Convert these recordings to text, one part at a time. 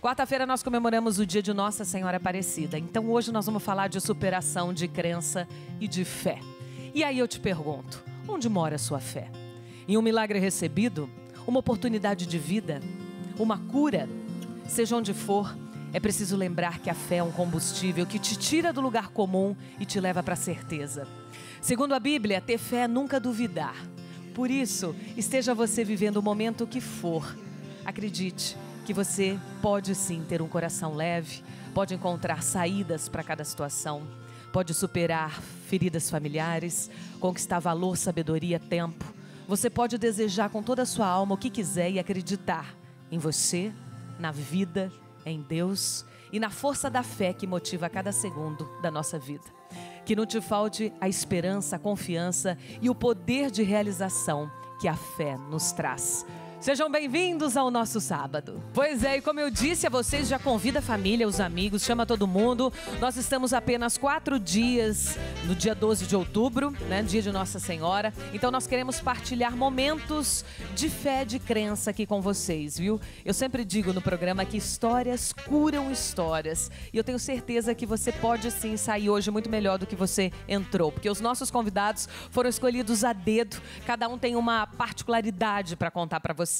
Quarta-feira nós comemoramos o dia de Nossa Senhora Aparecida. Então hoje nós vamos falar de superação, de crença e de fé. E aí eu te pergunto, onde mora a sua fé? Em um milagre recebido? Uma oportunidade de vida? Uma cura? Seja onde for, é preciso lembrar que a fé é um combustível que te tira do lugar comum e te leva para a certeza. Segundo a Bíblia, ter fé é nunca duvidar. Por isso, esteja você vivendo o momento que for, acredite que você pode sim ter um coração leve, pode encontrar saídas para cada situação, pode superar feridas familiares, conquistar valor, sabedoria, tempo. Você pode desejar com toda a sua alma o que quiser e acreditar em você, na vida, em Deus e na força da fé que motiva cada segundo da nossa vida. Que não te falte a esperança, a confiança e o poder de realização que a fé nos traz. Sejam bem-vindos ao nosso sábado. Pois é, e como eu disse a vocês, já convida a família, os amigos, chama todo mundo. Nós estamos apenas 4 dias no dia 12 de outubro, né, dia de Nossa Senhora. Então nós queremos partilhar momentos de fé, de crença aqui com vocês, viu? Eu sempre digo no programa que histórias curam histórias. E eu tenho certeza que você pode sim sair hoje muito melhor do que você entrou. Porque os nossos convidados foram escolhidos a dedo. Cada um tem uma particularidade para contar para você.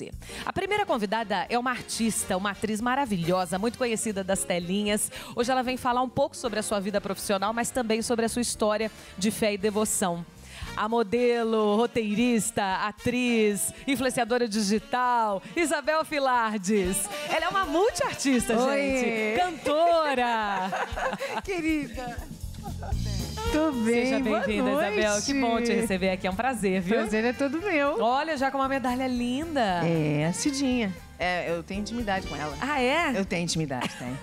A primeira convidada é uma artista, uma atriz maravilhosa, muito conhecida das telinhas. Hoje ela vem falar um pouco sobre a sua vida profissional, mas também sobre a sua história de fé e devoção. A modelo, roteirista, atriz, influenciadora digital, Isabel Filardes. Ela é uma multiartista, gente. Cantora. Querida. Tô bem, seja bem-vinda, Isabel. Que bom te receber aqui, é um prazer, viu? Prazer é todo meu. Olha, já com uma medalha linda. É, a Cidinha. Eu tenho intimidade com ela. Ah, é? Eu tenho intimidade, tenho.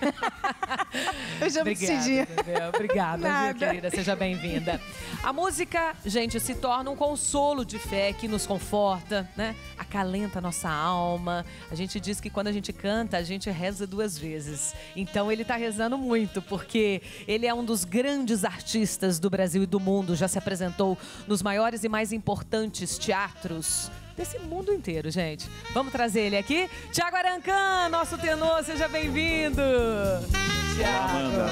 Eu chamo de Cidinha. Isabel. Obrigada, viu, querida? Seja bem-vinda. A música, gente, se torna um consolo de fé que nos conforta, né? Acalenta a nossa alma. A gente diz que quando a gente canta, a gente reza 2 vezes. Então ele tá rezando muito, porque ele é um dos grandes artistas do Brasil e do mundo. Já se apresentou nos maiores e mais importantes teatros desse mundo inteiro, gente. Vamos trazer ele aqui? Thiago Arancan, nosso tenor, seja bem-vindo. Olá, Amanda.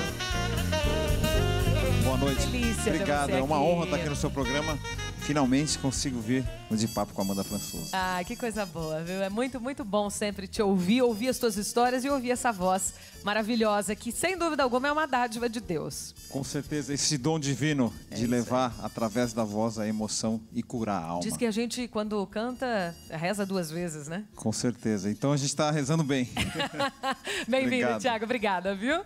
Boa noite. Delícia. Obrigado, é uma honra estar aqui no seu programa. Finalmente consigo vir no De Papo com a Amanda Françoso. Ah, que coisa boa, viu? É muito, muito bom sempre te ouvir as tuas histórias e ouvir essa voz maravilhosa que, sem dúvida alguma, é uma dádiva de Deus. Com certeza, esse dom divino de levar através da voz a emoção e curar a alma. Diz que a gente, quando canta, reza 2 vezes, né? Com certeza. Então a gente está rezando bem. Bem-vindo, Thiago. Obrigada, viu?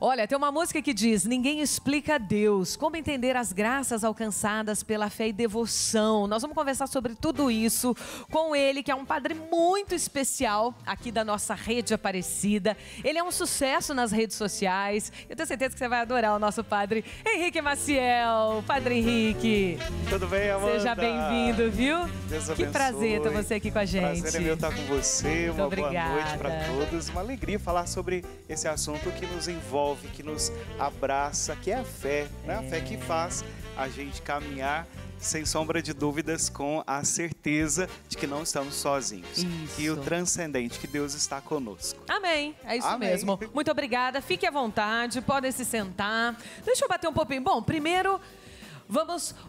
Olha, tem uma música que diz: ninguém explica a Deus, como entender as graças alcançadas pela fé e devoção. Nós vamos conversar sobre tudo isso com ele, que é um padre muito especial aqui da nossa rede Aparecida. Ele é um sucesso nas redes sociais. Eu tenho certeza que você vai adorar o nosso padre Henrique Maciel. Padre Henrique. Tudo bem, Amanda? Seja bem-vindo, viu? Deus abençoe. Que prazer ter você aqui com a gente. Prazer é meu estar com você. Uma boa noite para Obrigada. todos. Uma alegria falar sobre esse assunto que nos envolve, que nos abraça, que é a fé, né? A fé que faz a gente caminhar sem sombra de dúvidas, com a certeza de que não estamos sozinhos. Isso. Que o transcendente, que Deus está conosco. Amém, é isso Amém. mesmo. Muito obrigada, fique à vontade, podem se sentar. Deixa eu bater um pouquinho. Bom, primeiro,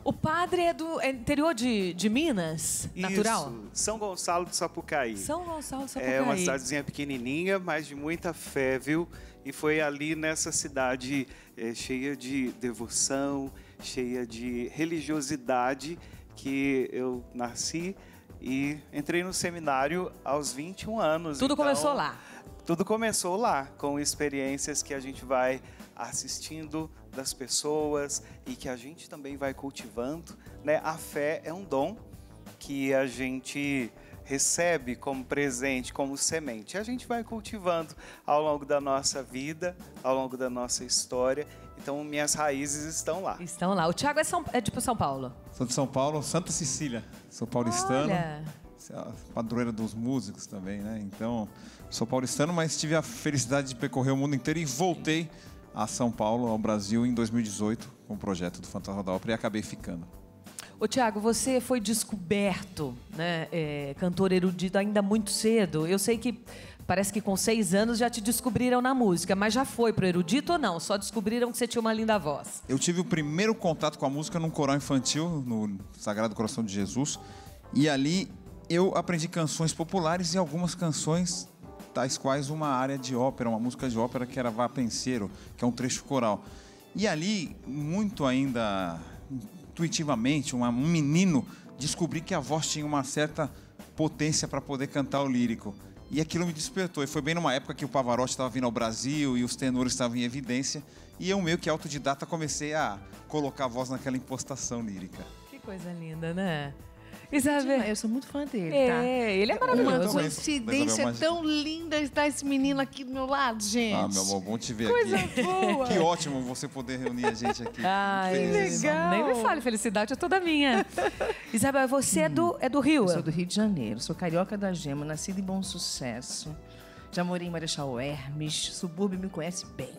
o padre é do interior de Minas, natural? Isso, São Gonçalo do Sapucaí. São Gonçalo do Sapucaí. É uma cidadezinha pequenininha, mas de muita fé, viu? E foi ali nessa cidade cheia de devoção, cheia de religiosidade, que eu nasci e entrei no seminário aos 21 anos. Tudo então, começou lá? Tudo começou lá, com experiências que a gente vai assistindo das pessoas e que a gente também vai cultivando, né? A fé é um dom que a gente recebe como presente, como semente. A gente vai cultivando ao longo da nossa vida, ao longo da nossa história. Então, minhas raízes estão lá. Estão lá. O Thiago é de São Paulo? Sou de São Paulo, Santa Cecília. Sou paulistano. Olha. A padroeira dos músicos também, né? Então, sou paulistano, mas tive a felicidade de percorrer o mundo inteiro e voltei a São Paulo, ao Brasil, em 2018, com o projeto do Fantasma da Ópera, e acabei ficando. Ô, Thiago, você foi descoberto, né, cantor erudito ainda muito cedo. Eu sei que parece que com 6 anos já te descobriram na música, mas já foi pro erudito ou não? Só descobriram que você tinha uma linda voz? Eu tive o primeiro contato com a música num coral infantil, no Sagrado Coração de Jesus. E ali eu aprendi canções populares e algumas canções, tais quais uma área de ópera, uma música de ópera que era Vá Penseiro, que é um trecho coral. E ali, muito ainda intuitivamente, um menino descobri que a voz tinha uma certa potência para poder cantar o lírico. E aquilo me despertou. E foi bem numa época que o Pavarotti estava vindo ao Brasil e os tenores estavam em evidência. E eu, meio que autodidata, comecei a colocar a voz naquela impostação lírica. Que coisa linda, né? Isabel, Eu sou muito fã dele, tá? Ele é maravilhoso. Uma coincidência tão linda estar esse menino aqui do meu lado, gente. Ah, meu amor, bom te ver Coisa aqui. boa. Que ótimo você poder reunir a gente aqui. Ai, Feliz. legal. Nem me fale, felicidade é toda minha. Isabel, você é do Rio? Eu sou do Rio de Janeiro, sou carioca da Gema, nascida em Bom Sucesso. Já morei em Marechal Hermes, subúrbio me conhece bem.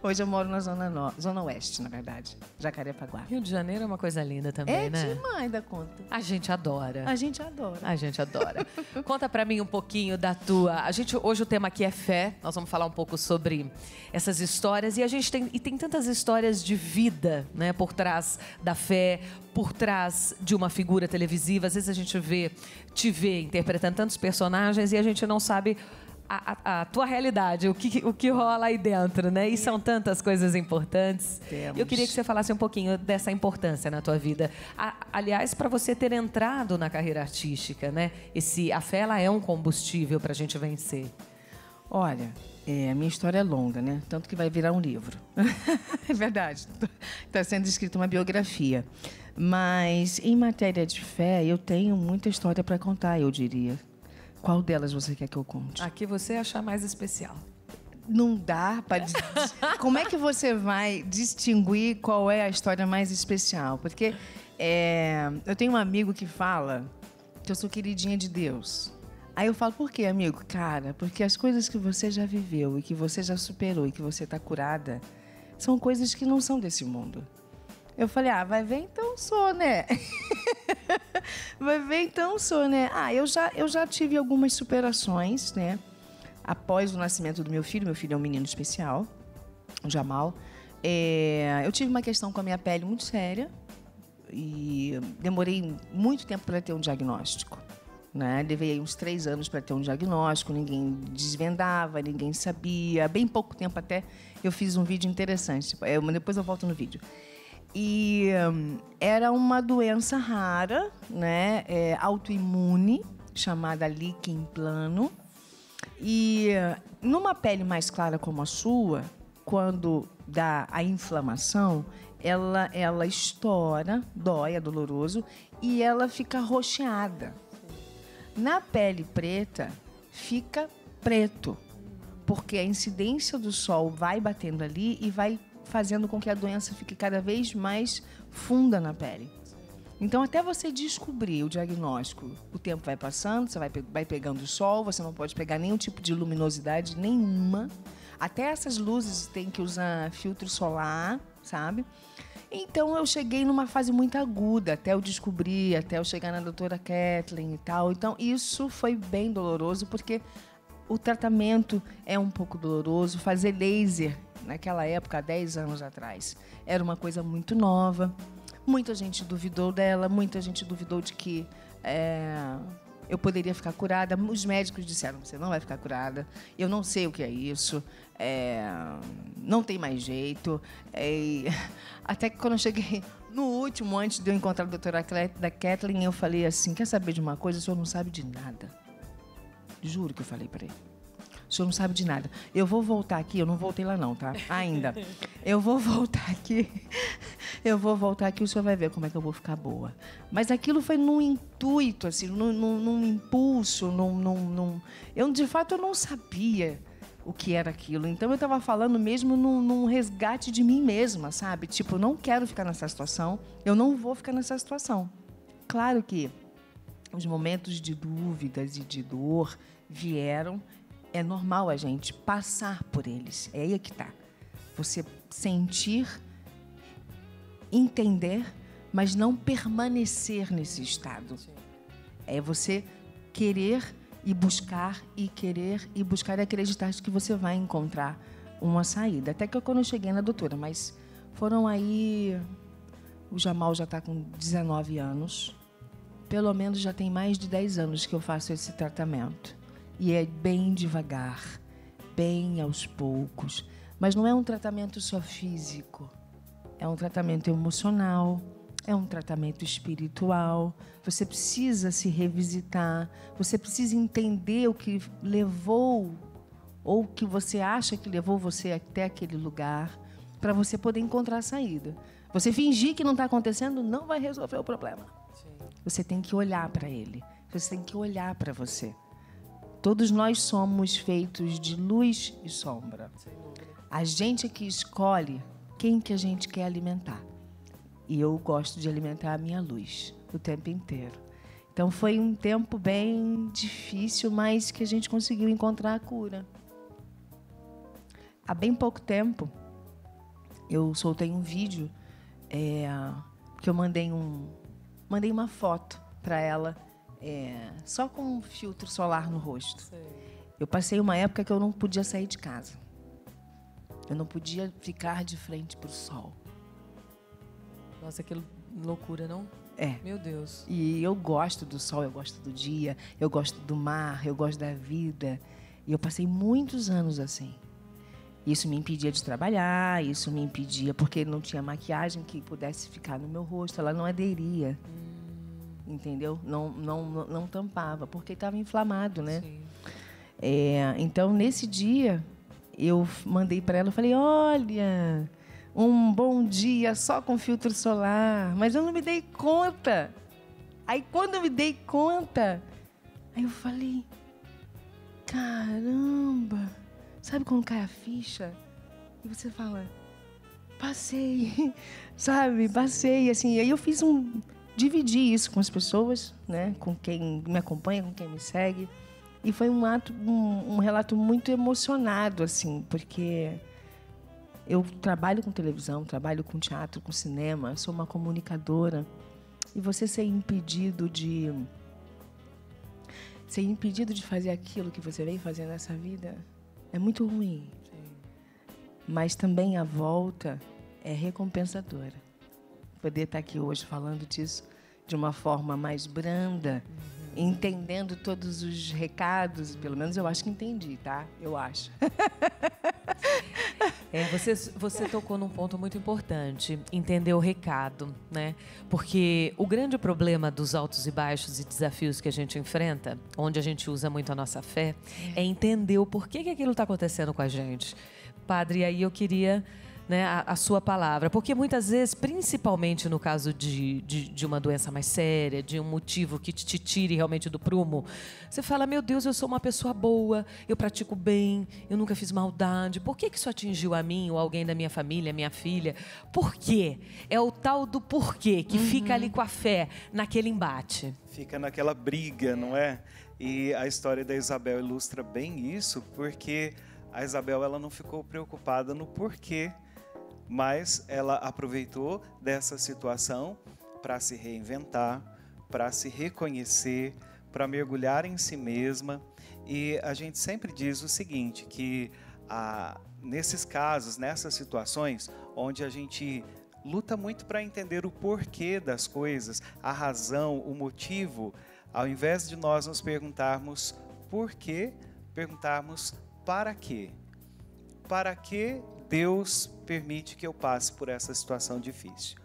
Hoje eu moro na Zona Oeste, na verdade, Jacarepaguá. Rio de Janeiro é uma coisa linda também, né? Demais da conta. A gente adora. A gente adora. A gente adora. Conta pra mim um pouquinho da tua... Hoje o tema aqui é fé. Nós vamos falar um pouco sobre essas histórias. E a gente tem tantas histórias de vida, né? Por trás da fé, por trás de uma figura televisiva. Às vezes a gente te vê interpretando tantos personagens e a gente não sabe a tua realidade, o que rola aí dentro, né? E são tantas coisas importantes. Eu queria que você falasse um pouquinho dessa importância na tua vida. Aliás, para você ter entrado na carreira artística, né? A fé, ela é um combustível para a gente vencer. Olha, a minha história é longa, né? Tanto que vai virar um livro. É verdade. Está sendo escrita uma biografia. Mas, em matéria de fé, eu tenho muita história para contar, eu diria. Qual delas você quer que eu conte? A que você achar mais especial. Não dá para... Como é que você vai distinguir qual é a história mais especial? Porque eu tenho um amigo que fala que eu sou queridinha de Deus. Aí eu falo, por quê, amigo? Cara, porque as coisas que você já viveu e que você já superou e que você está curada são coisas que não são desse mundo. Eu falei, vai ver, então sou, né? Vai ver, então sou, né? Eu já tive algumas superações, né? Após o nascimento do meu filho é um menino especial, o Jamal. Eu tive uma questão com a minha pele muito séria e demorei muito tempo para ter um diagnóstico, né? Levei uns 3 anos para ter um diagnóstico, ninguém desvendava, ninguém sabia. Bem pouco tempo até eu fiz um vídeo interessante, depois eu volto no vídeo. E era uma doença rara, né? Autoimune, chamada líquen plano. E numa pele mais clara como a sua, quando dá a inflamação, ela estoura, dói, é doloroso, e ela fica roxeada. Na pele preta, fica preto, porque a incidência do sol vai batendo ali e vai fazendo com que a doença fique cada vez mais funda na pele. Então, até você descobrir o diagnóstico, o tempo vai passando, você vai pegando o sol, você não pode pegar nenhum tipo de luminosidade nenhuma. Até essas luzes tem que usar filtro solar, sabe? Então, eu cheguei numa fase muito aguda, até eu descobrir, até eu chegar na doutora Kathleen e tal. Então, isso foi bem doloroso, porque o tratamento é um pouco doloroso. Fazer laser, naquela época, há 10 anos atrás, era uma coisa muito nova. Muita gente duvidou dela, muita gente duvidou de que eu poderia ficar curada. Os médicos disseram, você não vai ficar curada, eu não sei o que é isso, não tem mais jeito. Até que quando eu cheguei no último, antes de eu encontrar a doutora Kathleen, eu falei assim, quer saber de uma coisa? O senhor não sabe de nada. Juro que eu falei para ele. O senhor não sabe de nada. Eu vou voltar aqui, eu não voltei lá não, tá? Ainda. Eu vou voltar aqui, o senhor vai ver como é que eu vou ficar boa. Mas aquilo foi num intuito, assim, num impulso, de fato, eu não sabia o que era aquilo. Então, eu estava falando mesmo num resgate de mim mesma, sabe? Tipo, eu não quero ficar nessa situação, eu não vou ficar nessa situação. Claro que os momentos de dúvidas e de dor vieram. É normal a gente passar por eles. É aí que está. Você sentir, entender, mas não permanecer nesse estado. É você querer e buscar e querer e buscar e acreditar que você vai encontrar uma saída. Até que quando eu cheguei na doutora, mas foram aí... O Jamal já está com 19 anos. Pelo menos já tem mais de 10 anos que eu faço esse tratamento. E é bem devagar, bem aos poucos. Mas não é um tratamento só físico. É um tratamento emocional, é um tratamento espiritual. Você precisa se revisitar, você precisa entender o que levou ou o que você acha que levou você até aquele lugar para você poder encontrar a saída. Você fingir que não está acontecendo não vai resolver o problema. Sim. Você tem que olhar para ele, você tem que olhar para você. Todos nós somos feitos de luz e sombra. A gente é que escolhe quem que a gente quer alimentar. E eu gosto de alimentar a minha luz o tempo inteiro. Então foi um tempo bem difícil, mas que a gente conseguiu encontrar a cura. Há bem pouco tempo, eu soltei um vídeo que eu mandei uma foto para ela, só com um filtro solar no rosto. Sei. Eu passei uma época que eu não podia sair de casa. Eu não podia ficar de frente para o sol. Nossa, que loucura, não? É. Meu Deus. E eu gosto do sol, eu gosto do dia, eu gosto do mar, eu gosto da vida. E eu passei muitos anos assim. Isso me impedia de trabalhar, isso me impedia, porque não tinha maquiagem que pudesse ficar no meu rosto, ela não aderia. Entendeu? Não tampava, porque estava inflamado, né? Sim. Então, nesse dia, eu mandei para ela, eu falei, olha, um bom dia só com filtro solar, mas eu não me dei conta. Aí, quando eu me dei conta, aí eu falei, caramba... Sabe quando cai a ficha? E você fala, passei, sabe? Passei, assim. E aí eu dividi isso com as pessoas, né? Com quem me acompanha, com quem me segue. E foi um relato muito emocionado, assim, porque eu trabalho com televisão, trabalho com teatro, com cinema, sou uma comunicadora. E você ser impedido de fazer aquilo que você veio fazer nessa vida... É muito ruim, sim. Mas também a volta é recompensadora. Poder estar aqui hoje falando disso de uma forma mais branda, entendendo todos os recados, pelo menos eu acho que entendi, tá? Eu acho. Você tocou num ponto muito importante, entender o recado, né? Porque o grande problema dos altos e baixos e desafios que a gente enfrenta, onde a gente usa muito a nossa fé, é entender o porquê que aquilo está acontecendo com a gente. Padre, e aí eu queria... Né, a sua palavra, porque muitas vezes, principalmente no caso de uma doença mais séria, de um motivo que te tire realmente do prumo, você fala, meu Deus, eu sou uma pessoa boa, eu pratico bem, eu nunca fiz maldade, por que isso atingiu a mim ou alguém da minha família, minha filha? Por quê? É o tal do porquê que fica ali com a fé, naquele embate. Fica naquela briga, não é? E a história da Isabel ilustra bem isso, porque a Isabel ela não ficou preocupada no porquê, mas ela aproveitou dessa situação para se reinventar, para se reconhecer, para mergulhar em si mesma. E a gente sempre diz o seguinte, que nesses casos, nessas situações, onde a gente luta muito para entender o porquê das coisas, a razão, o motivo, ao invés de nós nos perguntarmos por quê, perguntarmos para quê. Para que Deus permite que eu passe por essa situação difícil?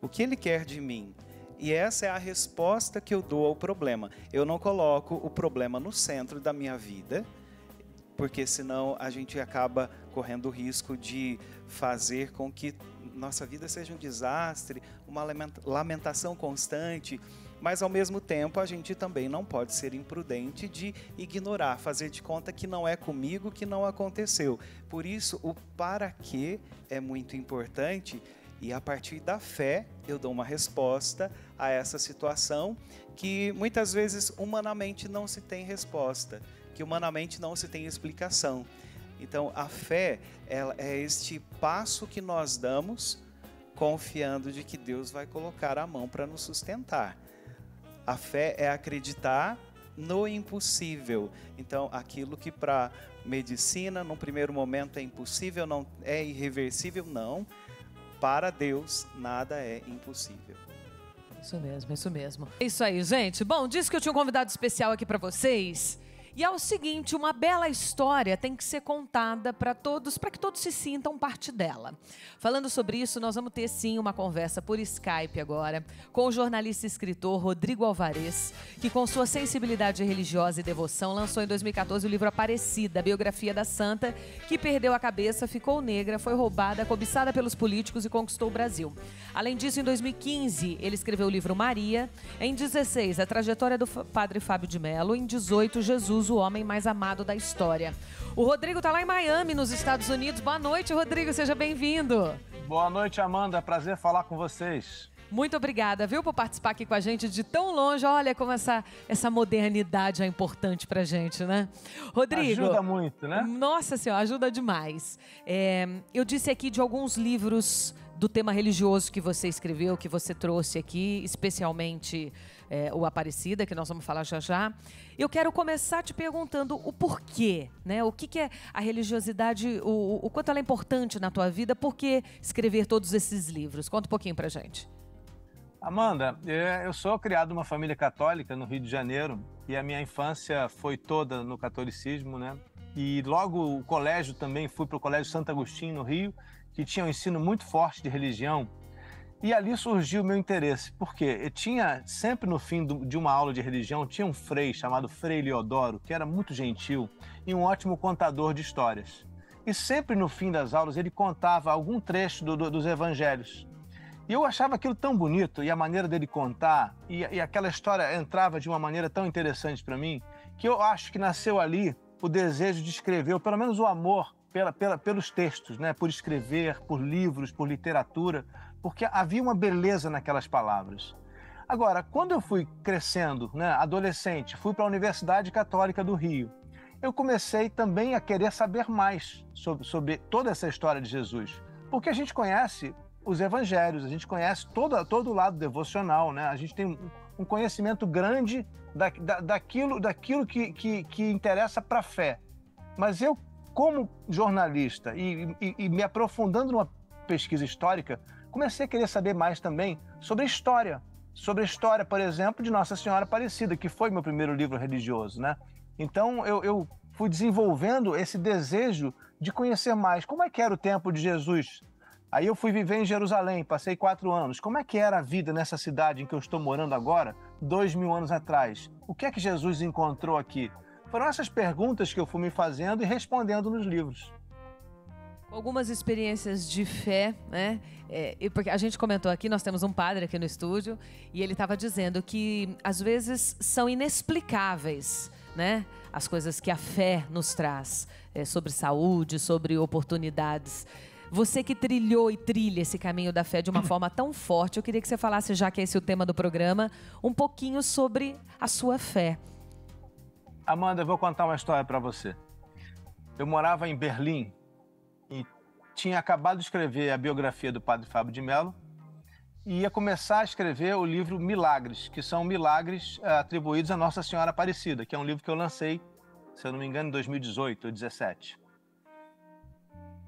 O que Ele quer de mim? E essa é a resposta que eu dou ao problema. Eu não coloco o problema no centro da minha vida, porque senão a gente acaba correndo o risco de fazer com que nossa vida seja um desastre, uma lamentação constante, mas ao mesmo tempo a gente também não pode ser imprudente de ignorar, fazer de conta que não é comigo, que não aconteceu. Por isso, o para quê é muito importante e a partir da fé eu dou uma resposta a essa situação que muitas vezes humanamente não se tem resposta, que humanamente não se tem explicação. Então, a fé ela é este passo que nós damos confiando de que Deus vai colocar a mão para nos sustentar. A fé é acreditar no impossível. Então, aquilo que para medicina, num primeiro momento, é impossível, não é irreversível, não. Para Deus, nada é impossível. Isso mesmo, isso mesmo. É isso aí, gente. Bom, disse que eu tinha um convidado especial aqui para vocês. E é o seguinte, uma bela história tem que ser contada para todos, para que todos se sintam parte dela. Falando sobre isso, nós vamos ter sim uma conversa por Skype agora com o jornalista e escritor Rodrigo Alvarez, que com sua sensibilidade religiosa e devoção lançou em 2014 o livro Aparecida, a biografia da santa, que perdeu a cabeça, ficou negra, foi roubada, cobiçada pelos políticos e conquistou o Brasil. Além disso, em 2015, ele escreveu o livro Maria, em 2016, a trajetória do padre Fábio de Mello, em 2018, Jesus, o homem mais amado da história. O Rodrigo está lá em Miami, nos Estados Unidos. Boa noite, Rodrigo, seja bem-vindo. Boa noite, Amanda, prazer falar com vocês. Muito obrigada, viu, por participar aqui com a gente de tão longe. Olha como essa modernidade é importante pra gente, né? Rodrigo... Ajuda muito, né? Nossa Senhora, ajuda demais. Eu disse aqui de alguns livros do tema religioso que você escreveu, que você trouxe aqui, especialmente o Aparecida, que nós vamos falar já já. Eu quero começar te perguntando o porquê, né? O que é a religiosidade, o quanto ela é importante na tua vida, por que escrever todos esses livros? Conta um pouquinho pra gente. Amanda, eu sou criado numa família católica no Rio de Janeiro e a minha infância foi toda no catolicismo, né? E logo o colégio também, fui para o Colégio Santo Agostinho, no Rio, que tinha um ensino muito forte de religião. E ali surgiu o meu interesse, porque eu tinha, sempre no fim de uma aula de religião, tinha um frei chamado Frei Leodoro, que era muito gentil e um ótimo contador de histórias. E sempre no fim das aulas ele contava algum trecho dos evangelhos. E eu achava aquilo tão bonito, e a maneira dele contar, e aquela história entrava de uma maneira tão interessante para mim, que eu acho que nasceu ali o desejo de escrever, ou pelo menos o amor pelos textos, né? Por escrever, por livros, por literatura, porque havia uma beleza naquelas palavras. Agora, quando eu fui crescendo, né, adolescente, fui para a Universidade Católica do Rio, eu comecei também a querer saber mais sobre toda essa história de Jesus, porque a gente conhece os evangelhos, a gente conhece todo o lado devocional, né? A gente tem um conhecimento grande daquilo que interessa para a fé. Mas eu, como jornalista e me aprofundando numa pesquisa histórica, comecei a querer saber mais também sobre a história, por exemplo, de Nossa Senhora Aparecida, que foi meu primeiro livro religioso, né? Então eu fui desenvolvendo esse desejo de conhecer mais. Como é que era o tempo de Jesus? Aí eu fui viver em Jerusalém, passei 4 anos. Como é que era a vida nessa cidade em que eu estou morando agora, 2000 anos atrás? O que é que Jesus encontrou aqui? Foram essas perguntas que eu fui me fazendo e respondendo nos livros. Algumas experiências de fé, né? Porque a gente comentou aqui, nós temos um padre aqui no estúdio, e ele estava dizendo que às vezes são inexplicáveis, né? As coisas que a fé nos traz, sobre saúde, sobre oportunidades. Você que trilhou e trilha esse caminho da fé de uma forma tão forte, eu queria que você falasse, já que esse é o tema do programa, um pouquinho sobre a sua fé. Amanda, eu vou contar uma história para você. Eu morava em Berlim e tinha acabado de escrever a biografia do padre Fábio de Mello e ia começar a escrever o livro Milagres, que são milagres atribuídos a Nossa Senhora Aparecida, que é um livro que eu lancei, se eu não me engano, em 2018 ou 2017.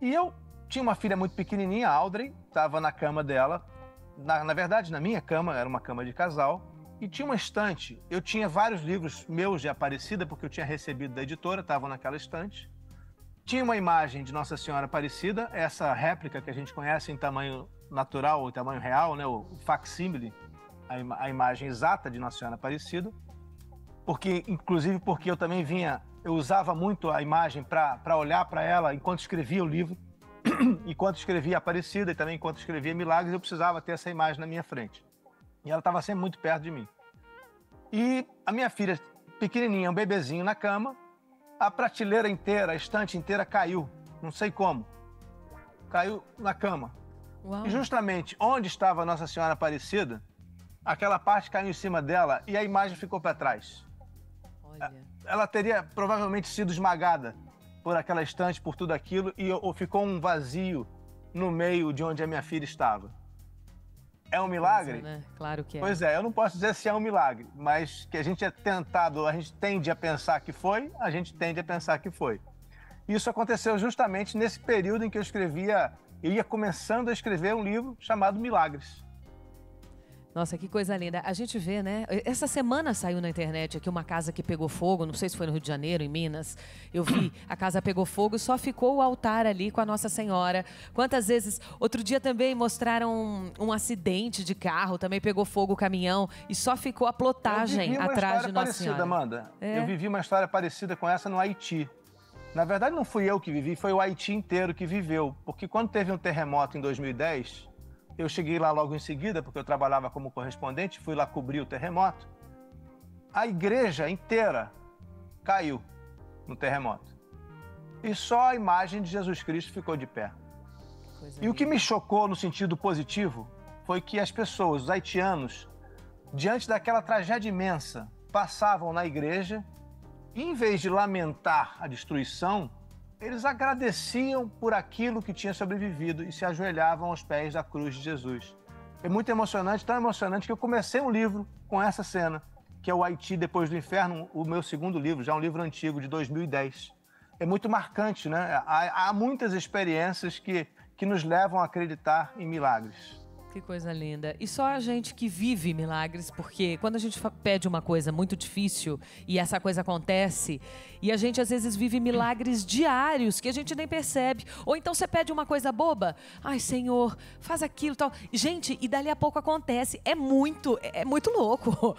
E eu tinha uma filha muito pequenininha, Audrey, estava na cama dela, na verdade na minha cama, era uma cama de casal, e tinha uma estante. Eu tinha vários livros meus de Aparecida, porque eu tinha recebido da editora, estavam naquela estante. Tinha uma imagem de Nossa Senhora Aparecida, essa réplica que a gente conhece em tamanho natural ou tamanho real, né, o facsímile, a imagem exata de Nossa Senhora Aparecida, inclusive porque eu usava muito a imagem para olhar para ela enquanto escrevia o livro, enquanto escrevia Aparecida e também enquanto escrevia Milagres, eu precisava ter essa imagem na minha frente. E ela estava sempre muito perto de mim. E a minha filha, pequenininha, um bebezinho na cama, a prateleira inteira, a estante inteira caiu, não sei como. Caiu na cama. Uau. E justamente onde estava Nossa Senhora Aparecida, aquela parte caiu em cima dela e a imagem ficou para trás. Olha. Ela teria provavelmente sido esmagada por aquela estante, por tudo aquilo, e ficou um vazio no meio de onde a minha filha estava. é um milagre? Pois é, né? Claro que é. Pois é, eu não posso dizer se é um milagre, mas que a gente tende a pensar que foi, a gente tende a pensar que foi. Isso aconteceu justamente nesse período em que eu ia começando a escrever um livro chamado Milagres. Nossa, que coisa linda. A gente vê, né? Essa semana saiu na internet aqui uma casa que pegou fogo, não sei se foi no Rio de Janeiro, em Minas. Eu vi, a casa pegou fogo e só ficou o altar ali com a Nossa Senhora. Quantas vezes... Outro dia também mostraram um acidente de carro, também pegou fogo o caminhão e só ficou a plotagem atrás de Nossa Senhora. Amanda. Eu vivi uma história parecida com essa no Haiti. Na verdade, não fui eu que vivi, foi o Haiti inteiro que viveu. Porque quando teve um terremoto em 2010... Eu cheguei lá logo em seguida, porque eu trabalhava como correspondente, fui lá cobrir o terremoto. A igreja inteira caiu no terremoto. E só a imagem de Jesus Cristo ficou de pé. E o que me chocou no sentido positivo foi que as pessoas, os haitianos, diante daquela tragédia imensa, passavam na igreja e, em vez de lamentar a destruição, eles agradeciam por aquilo que tinha sobrevivido e se ajoelhavam aos pés da cruz de Jesus. É muito emocionante, tão emocionante que eu comecei um livro com essa cena, que é o Haiti Depois do Inferno, o meu segundo livro, já um livro antigo, de 2010. É muito marcante, né? Há muitas experiências que nos levam a acreditar em milagres. Que coisa linda. E só a gente que vive milagres, porque quando a gente pede uma coisa muito difícil e essa coisa acontece, e a gente às vezes vive milagres diários que a gente nem percebe. Ou então você pede uma coisa boba, ai Senhor, faz aquilo tal. Gente, e dali a pouco acontece. É muito louco.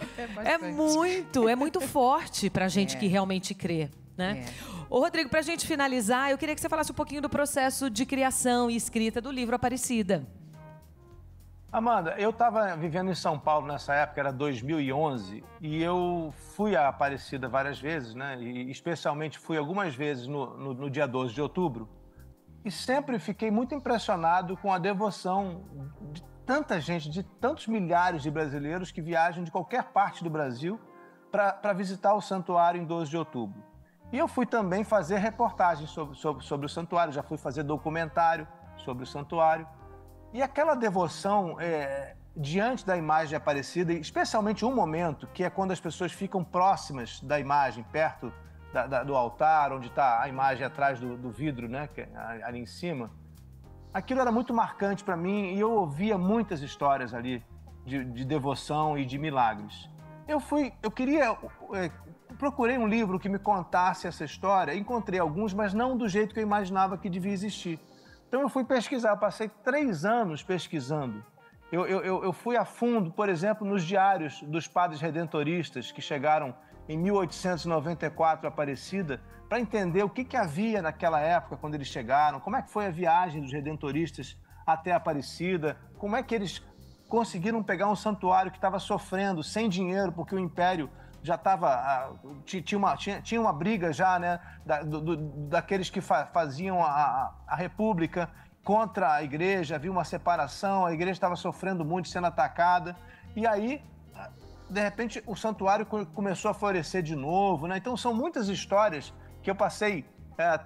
É muito forte pra gente que realmente crê, né? Ô Rodrigo, pra gente finalizar, eu queria que você falasse um pouquinho do processo de criação e escrita do livro Aparecida. Amanda, eu estava vivendo em São Paulo nessa época, era 2011, e eu fui a Aparecida várias vezes, né? E especialmente fui algumas vezes no dia 12 de outubro, e sempre fiquei muito impressionado com a devoção de tanta gente, de tantos milhares de brasileiros que viajam de qualquer parte do Brasil para visitar o santuário em 12 de outubro. E eu fui também fazer reportagens sobre o santuário, já fui fazer documentário sobre o santuário. E aquela devoção diante da imagem Aparecida, especialmente um momento, que é quando as pessoas ficam próximas da imagem, perto do altar, onde está a imagem atrás do vidro, né, ali em cima, aquilo era muito marcante para mim e eu ouvia muitas histórias ali de devoção e de milagres. Procurei um livro que me contasse essa história, encontrei alguns, mas não do jeito que eu imaginava que devia existir. Então eu fui pesquisar, eu passei 3 anos pesquisando. Eu fui a fundo, por exemplo, nos diários dos padres redentoristas que chegaram em 1894 a Aparecida, para entender o que havia naquela época quando eles chegaram, como é que foi a viagem dos redentoristas até Aparecida, como é que eles conseguiram pegar um santuário que estava sofrendo, sem dinheiro, porque o Império já estava... Tinha uma briga já, né, daqueles que faziam a República contra a igreja, havia uma separação, a igreja estava sofrendo muito, sendo atacada, e aí, de repente, o santuário começou a florescer de novo, né? Então, são muitas histórias que eu passei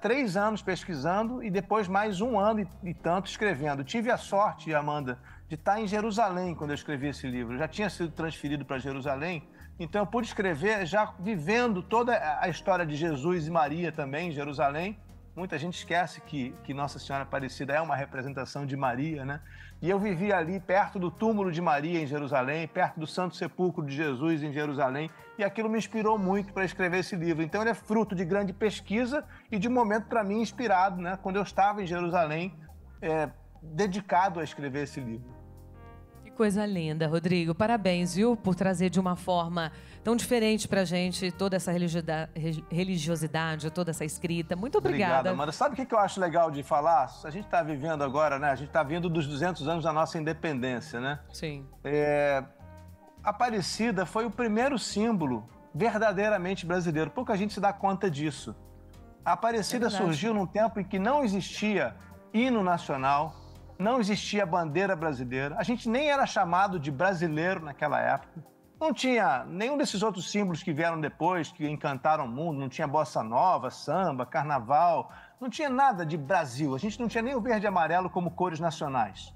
3 anos pesquisando e depois mais 1 ano e tanto escrevendo. Tive a sorte, Amanda, de estar em Jerusalém quando eu escrevi esse livro. Eu já tinha sido transferido para Jerusalém, então eu pude escrever já vivendo toda a história de Jesus e Maria também em Jerusalém. Muita gente esquece que Nossa Senhora Aparecida é uma representação de Maria, né? E eu vivi ali perto do túmulo de Maria em Jerusalém, perto do Santo Sepulcro de Jesus em Jerusalém, e aquilo me inspirou muito para escrever esse livro. Então ele é fruto de grande pesquisa e de um momento para mim inspirado, né? Quando eu estava em Jerusalém, dedicado a escrever esse livro. Coisa linda, Rodrigo. Parabéns, viu, por trazer de uma forma tão diferente pra gente toda essa religiosidade, toda essa escrita. Muito obrigada. Obrigado, Amanda. Sabe o que eu acho legal de falar? A gente está vivendo agora, né? A gente está vindo dos 200 anos da nossa independência, né? Sim. Aparecida foi o primeiro símbolo verdadeiramente brasileiro. Pouca gente se dá conta disso. A Aparecida surgiu num tempo em que não existia hino nacional, não existia bandeira brasileira, a gente nem era chamado de brasileiro naquela época, não tinha nenhum desses outros símbolos que vieram depois, que encantaram o mundo, não tinha bossa nova, samba, carnaval, não tinha nada de Brasil, a gente não tinha nem o verde e amarelo como cores nacionais.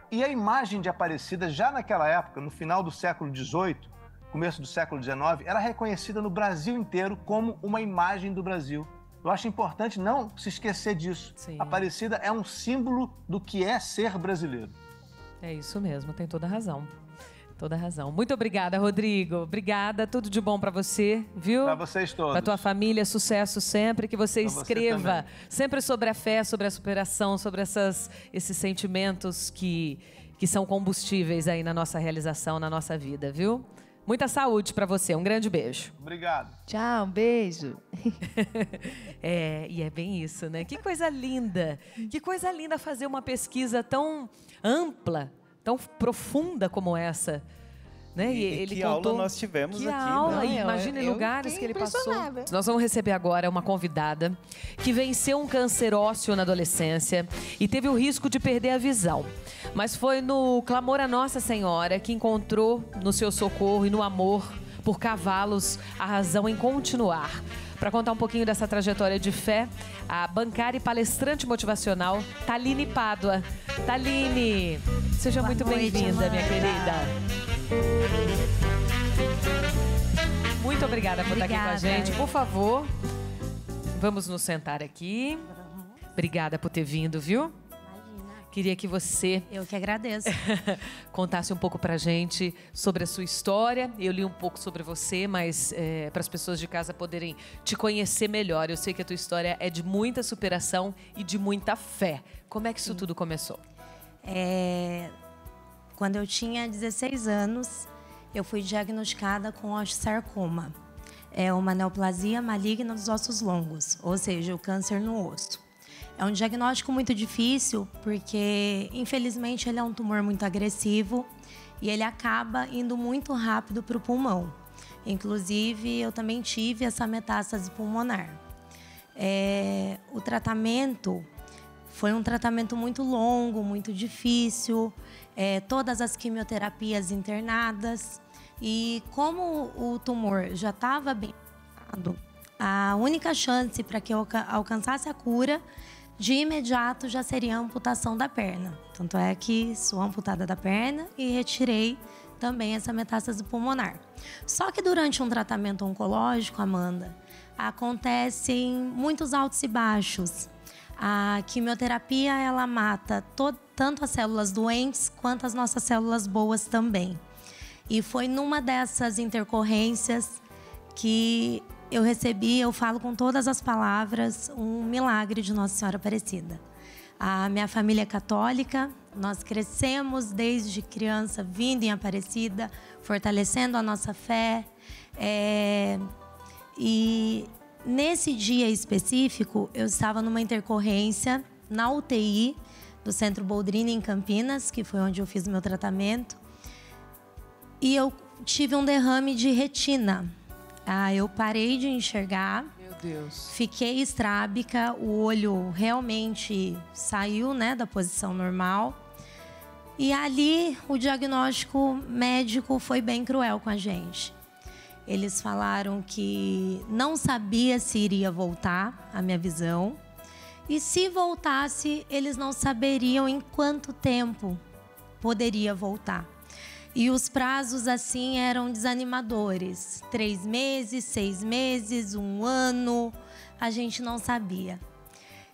E a imagem de Aparecida, já naquela época, no final do século XVIII, começo do século XIX, era reconhecida no Brasil inteiro como uma imagem do Brasil. Eu acho importante não se esquecer disso. Sim. Aparecida é um símbolo do que é ser brasileiro. É isso mesmo, tem toda a razão. Toda a razão. Muito obrigada, Rodrigo. Obrigada, tudo de bom para você, viu? Para vocês todos. Para tua família, sucesso sempre. Que você Pra você escreva também. sempre sobre a fé, sobre a superação, sobre esses sentimentos que são combustíveis aí na nossa realização, na nossa vida, viu? Muita saúde para você. Um grande beijo. Obrigado. Tchau, um beijo. E é bem isso, né? Que coisa linda. Que coisa linda fazer uma pesquisa tão ampla, tão profunda como essa. Né? E ele que contou... aula nós tivemos que aqui, aula, né? imagine eu lugares fiquei que ele passou. impressionada. Nós vamos receber agora uma convidada que venceu um câncer ósseo na adolescência e teve o risco de perder a visão. Mas foi no clamor a Nossa Senhora que encontrou no seu socorro e no amor por cavalos a razão em continuar. Para contar um pouquinho dessa trajetória de fé, a bancária e palestrante motivacional Thaline Pádua. Thaline, seja muito bem-vinda, minha querida. Muito obrigada por estar aqui com a gente. Por favor, vamos nos sentar aqui. Obrigada por ter vindo, viu? Queria que você Eu que agradeço. contasse um pouco pra gente sobre a sua história. Eu li um pouco sobre você, mas para as pessoas de casa poderem te conhecer melhor. Eu sei que a tua história é de muita superação e de muita fé. Como é que isso tudo começou? Quando eu tinha 16 anos, eu fui diagnosticada com osteosarcoma. É uma neoplasia maligna dos ossos longos, ou seja, o câncer no osso. É um diagnóstico muito difícil porque, infelizmente, ele é um tumor muito agressivo e ele acaba indo muito rápido para o pulmão. Inclusive, eu também tive essa metástase pulmonar. O tratamento foi um tratamento muito longo, muito difícil, todas as quimioterapias internadas. E como o tumor já estava bem tratado, a única chance para que eu alcançasse a cura de imediato já seria a amputação da perna. Tanto é que sou amputada da perna e retirei também essa metástase pulmonar. Só que durante um tratamento oncológico, Amanda, acontecem muitos altos e baixos. A quimioterapia, ela mata tanto as células doentes quanto as nossas células boas também. E foi numa dessas intercorrências que eu recebi, eu falo com todas as palavras, um milagre de Nossa Senhora Aparecida. A minha família é católica, nós crescemos desde criança vindo em Aparecida, fortalecendo a nossa fé. E nesse dia específico, eu estava numa intercorrência na UTI do Centro Boldrini, em Campinas, que foi onde eu fiz o meu tratamento. E eu tive um derrame de retina. Eu parei de enxergar. Meu Deus. Fiquei estrábica, o olho realmente saiu, né, da posição normal. E ali o diagnóstico médico foi bem cruel com a gente. Eles falaram que não sabia se iria voltar a minha visão. E se voltasse, eles não saberiam em quanto tempo poderia voltar. E os prazos, assim, eram desanimadores. 3 meses, 6 meses, 1 ano, a gente não sabia.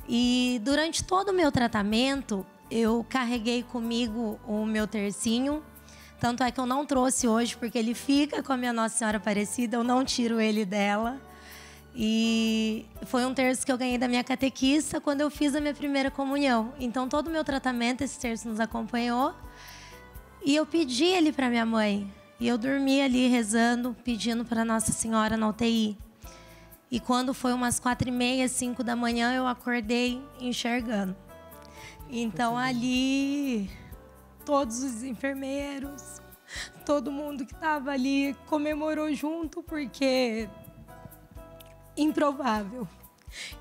E durante todo o meu tratamento, eu carreguei comigo o meu tercinho. Tanto é que eu não trouxe hoje, porque ele fica com a minha Nossa Senhora Aparecida, eu não tiro ele dela. E foi um terço que eu ganhei da minha catequista quando eu fiz a minha primeira comunhão. Então, todo o meu tratamento, esse terço nos acompanhou. E eu pedi ele para minha mãe. E eu dormi ali rezando, pedindo para Nossa Senhora na UTI. E quando foi umas 4h30, 5 da manhã, eu acordei enxergando. Então ali, todos os enfermeiros, todo mundo que estava ali comemorou junto, porque improvável.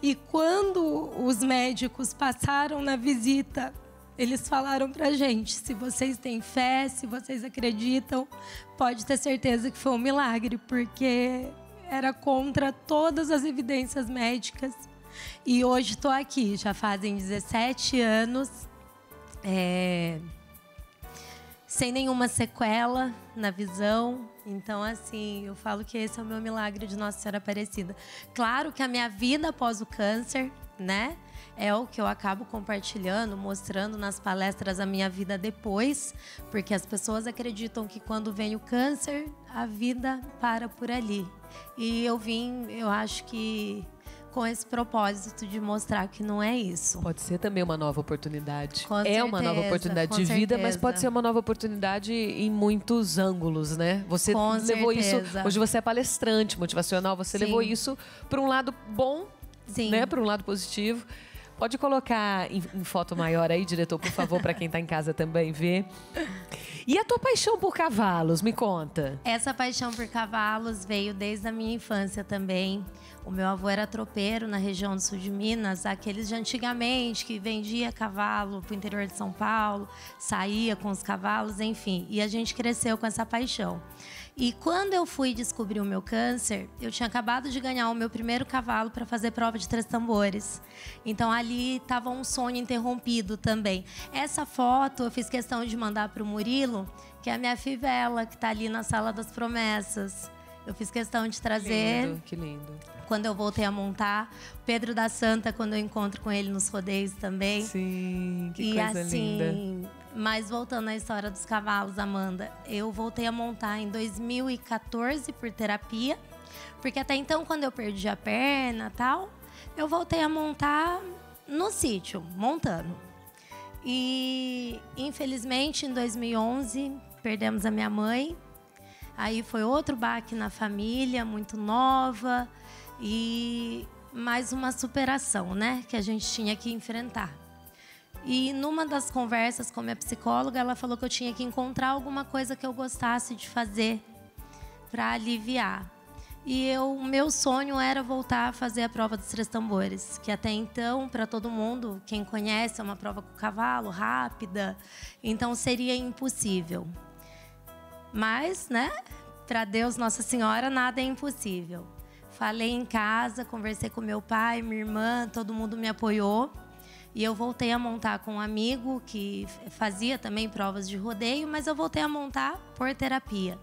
E quando os médicos passaram na visita, eles falaram pra gente, se vocês têm fé, se vocês acreditam, pode ter certeza que foi um milagre, porque era contra todas as evidências médicas. E hoje estou aqui, já fazem 17 anos. sem nenhuma sequela na visão. Então, assim, eu falo que esse é o meu milagre de Nossa Senhora Aparecida. Claro que a minha vida após o câncer, né? É o que eu acabo compartilhando, mostrando nas palestras a minha vida depois, porque as pessoas acreditam que quando vem o câncer, a vida para por ali. E eu acho que com esse propósito de mostrar que não é isso. Pode ser também uma nova oportunidade. Com É uma nova certeza, oportunidade com de vida, mas certeza. pode ser uma nova oportunidade em muitos ângulos, né? Você Com levou isso. certeza. Hoje você é palestrante motivacional, você Sim. levou isso para um lado bom, Sim. né? Para um lado positivo. Pode colocar em foto maior aí, diretor, por favor, para quem está em casa também ver. E a tua paixão por cavalos, me conta. Essa paixão por cavalos veio desde a minha infância também. O meu avô era tropeiro na região do sul de Minas, aqueles de antigamente que vendia cavalo para o interior de São Paulo, saía com os cavalos, enfim. E a gente cresceu com essa paixão. E quando eu fui descobrir o meu câncer, eu tinha acabado de ganhar o meu primeiro cavalo para fazer prova de 3 tambores. Então ali estava um sonho interrompido também. Essa foto eu fiz questão de mandar para o Murilo, que é a minha fivela, que está ali na Sala das Promessas. Eu fiz questão de trazer. Que lindo. Quando eu voltei a montar, o Pedro da Santa, quando eu encontro com ele nos rodeios também. Sim, que E coisa assim, linda. mas voltando à história dos cavalos, Amanda, eu voltei a montar em 2014 por terapia, porque até então, quando eu perdi a perna e tal, eu voltei a montar no sítio, montando. E, infelizmente, em 2011, perdemos a minha mãe. Aí foi outro baque na família, muito nova, e mais uma superação, né, que a gente tinha que enfrentar. E numa das conversas com a minha psicóloga, ela falou que eu tinha que encontrar alguma coisa que eu gostasse de fazer para aliviar. E o meu sonho era voltar a fazer a prova dos 3 tambores, que até então, para todo mundo, quem conhece, é uma prova com cavalo, rápida, então seria impossível. Mas, né, para Deus, Nossa Senhora, nada é impossível. Falei em casa, conversei com meu pai, minha irmã, todo mundo me apoiou. E eu voltei a montar com um amigo que fazia também provas de rodeio, mas eu voltei a montar por terapia.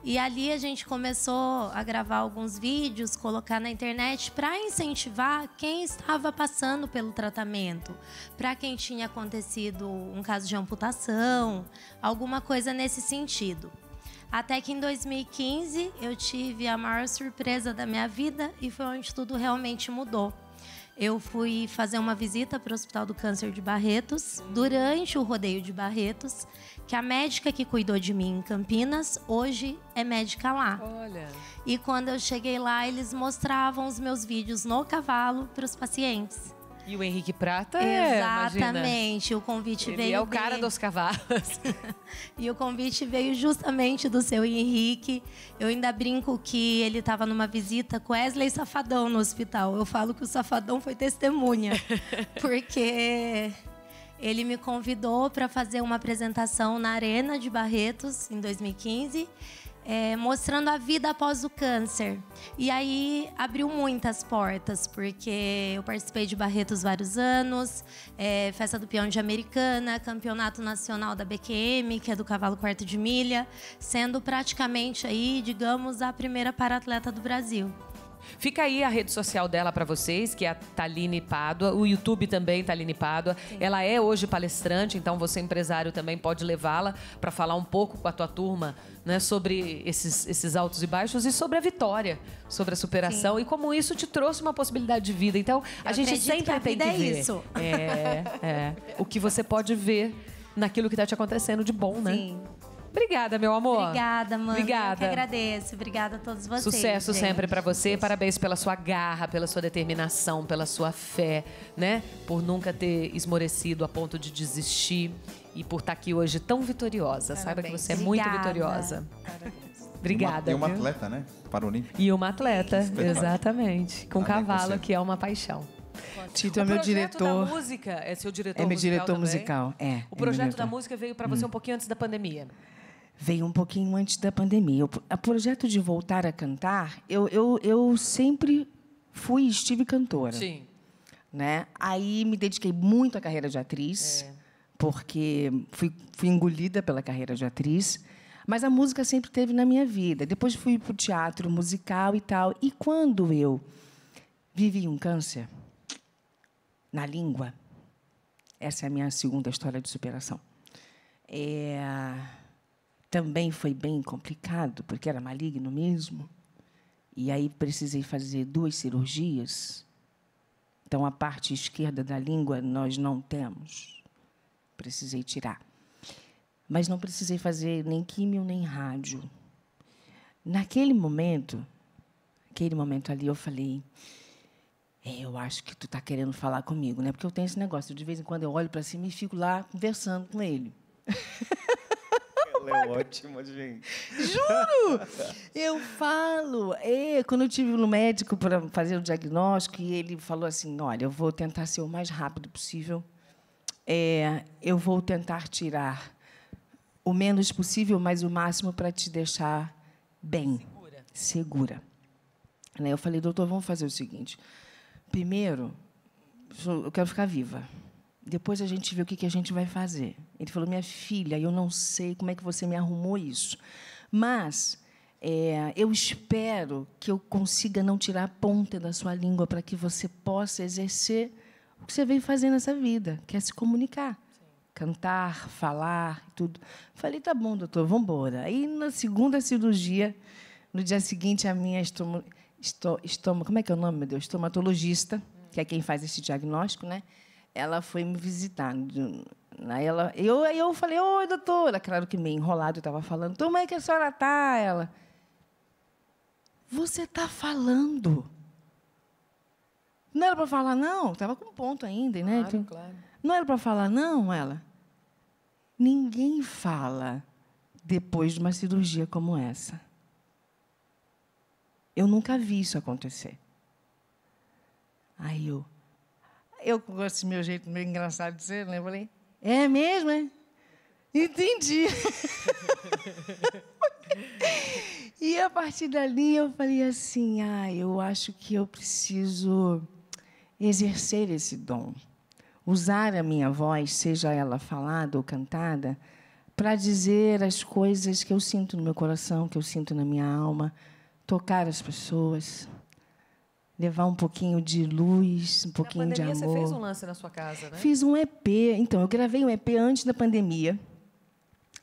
E ali a gente começou a gravar alguns vídeos, colocar na internet para incentivar quem estava passando pelo tratamento, para quem tinha acontecido um caso de amputação, alguma coisa nesse sentido. Até que em 2015 eu tive a maior surpresa da minha vida e foi onde tudo realmente mudou. Eu fui fazer uma visita para o Hospital do Câncer de Barretos, durante o rodeio de Barretos, que a médica que cuidou de mim em Campinas, hoje é médica lá. Olha. E quando eu cheguei lá, eles mostravam os meus vídeos no cavalo para os pacientes. E o Henrique Prata Exatamente. O convite Ele veio é o cara dele. dos cavalos. E o convite veio justamente do seu Henrique. Eu ainda brinco que ele estava numa visita com Wesley Safadão no hospital. Eu falo que o Safadão foi testemunha, porque ele me convidou para fazer uma apresentação na Arena de Barretos, em 2015, mostrando a vida após o câncer. E aí abriu muitas portas, porque eu participei de Barretos vários anos, Festa do Peão de Americana, Campeonato Nacional da BQM, que é do cavalo quarto de milha, sendo praticamente aí, digamos, a primeira para-atleta do Brasil. Fica aí a rede social dela para vocês, que é a Thaline Pádua. O YouTube também, Thaline Pádua. Sim. Ela é hoje palestrante, então você, empresário, também pode levá-la para falar um pouco com a tua turma, né, sobre esses altos e baixos e sobre a vitória, sobre a superação. Sim. E como isso te trouxe uma possibilidade de vida. Então, a gente sempre tem que ver. Isso. O que você pode ver naquilo que está te acontecendo de bom, né? Sim. Obrigada, meu amor. Obrigada, mãe. Obrigada. Eu que agradeço. Obrigada a todos vocês. Sucesso gente. sempre para você. Parabéns pela sua garra, pela sua determinação, pela sua fé, né? Por nunca ter esmorecido a ponto de desistir e por estar aqui hoje tão vitoriosa. Parabéns. Saiba que você é Obrigada. muito vitoriosa. Parabéns. Obrigada. E uma viu? atleta, né? Paralímpica. E uma atleta, Espetáculo. exatamente. Com Amém, cavalo, você. que é uma paixão. Tito é O meu projeto diretor. da música é seu diretor É meu musical diretor também? musical. O projeto da música veio para você um pouquinho antes da pandemia. Veio um pouquinho antes da pandemia. O projeto de voltar a cantar, eu sempre fui e estive cantora. Sim. Né? Aí me dediquei muito à carreira de atriz, porque fui engolida pela carreira de atriz, mas a música sempre esteve na minha vida. Depois fui para o teatro musical e tal. E quando eu vivi um câncer na língua, essa é a minha segunda história de superação, também foi bem complicado, porque era maligno mesmo. E aí precisei fazer 2 cirurgias. Então, a parte esquerda da língua nós não temos. Precisei tirar. Mas não precisei fazer nem químio, nem rádio. Naquele momento ali, eu falei, eu acho que tu está querendo falar comigo, né? Porque eu tenho esse negócio, de vez em quando eu olho para cima e fico lá conversando com ele. Ela é ótima, gente. Juro! Eu falo. Quando eu tive no médico para fazer o diagnóstico, e ele falou assim, olha, eu vou tentar ser o mais rápido possível. Eu vou tentar tirar o menos possível, mas o máximo para te deixar bem. Segura. Eu falei, doutor, vamos fazer o seguinte. Primeiro, eu quero ficar viva. Depois a gente vê o que a gente vai fazer. Ele falou, minha filha, eu não sei como é que você me arrumou isso, mas eu espero que eu consiga não tirar a ponta da sua língua para que você possa exercer o que você veio fazer nessa vida, que é se comunicar. Sim. Cantar, falar, tudo. Falei, tá bom, doutor, vamos embora. Aí, na segunda cirurgia, no dia seguinte, a minha como é que é o nome, meu Deus? Estomatologista, que é quem faz esse diagnóstico, né? Ela foi me visitar. Aí eu falei, oi, doutora. Claro que meio enrolado, eu estava falando. Como é que a senhora está? Ela, você está falando. Não era para falar, não? Estava com ponto ainda, né? Claro, claro. Não era para falar, não, ela? Ninguém fala depois de uma cirurgia como essa. Eu nunca vi isso acontecer. Aí eu com esse meu jeito meio engraçado de ser, né? Eu falei, é mesmo, é? Entendi. E, a partir dali, eu falei assim, eu acho que eu preciso exercer esse dom. Usar a minha voz, seja ela falada ou cantada, para dizer as coisas que eu sinto no meu coração, que eu sinto na minha alma, tocar as pessoas, levar um pouquinho de luz, um pouquinho de amor. Na pandemia, você fez um lance na sua casa, né? Fiz um EP. Então, eu gravei um EP antes da pandemia.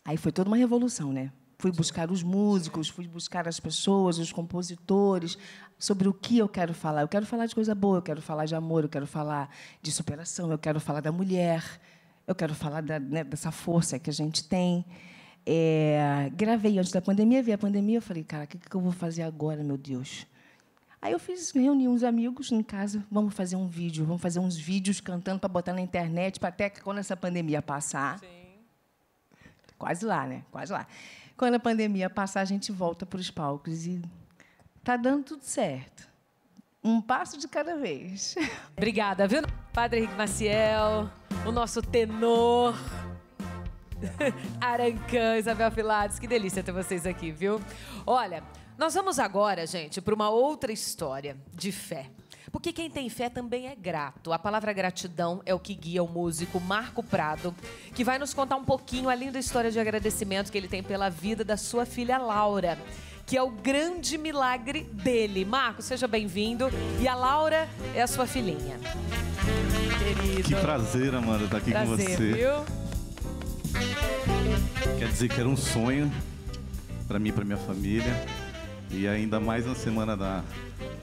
Aí foi toda uma revolução, né? Fui buscar os músicos, fui buscar as pessoas, os compositores, sobre o que eu quero falar. Eu quero falar de coisa boa, eu quero falar de amor, eu quero falar de superação, eu quero falar da mulher, eu quero falar dessa força que a gente tem. Gravei antes da pandemia, vi a pandemia, eu falei, cara, o que eu vou fazer agora, meu Deus? Aí eu reuni uns amigos em casa, vamos fazer um vídeo, vamos fazer uns vídeos cantando para botar na internet, para até que quando essa pandemia passar. Sim. Quase lá, né? Quase lá. Quando a pandemia passar, a gente volta para os palcos e está dando tudo certo. Um passo de cada vez. Obrigada, viu? Padre Henrique Maciel, o nosso tenor. Arancã, Isabel Pilates, que delícia ter vocês aqui, viu? Olha, nós vamos agora, gente, para uma outra história de fé. Porque quem tem fé também é grato. A palavra gratidão é o que guia o músico Marco Prado, que vai nos contar um pouquinho a linda história de agradecimento que ele tem pela vida da sua filha Laura, que é o grande milagre dele. Marco, seja bem-vindo. E a Laura é a sua filhinha. Querido. Que prazer, Amanda, estar aqui com você. Viu? Quer dizer que era um sonho para mim e para minha família. E ainda mais na semana da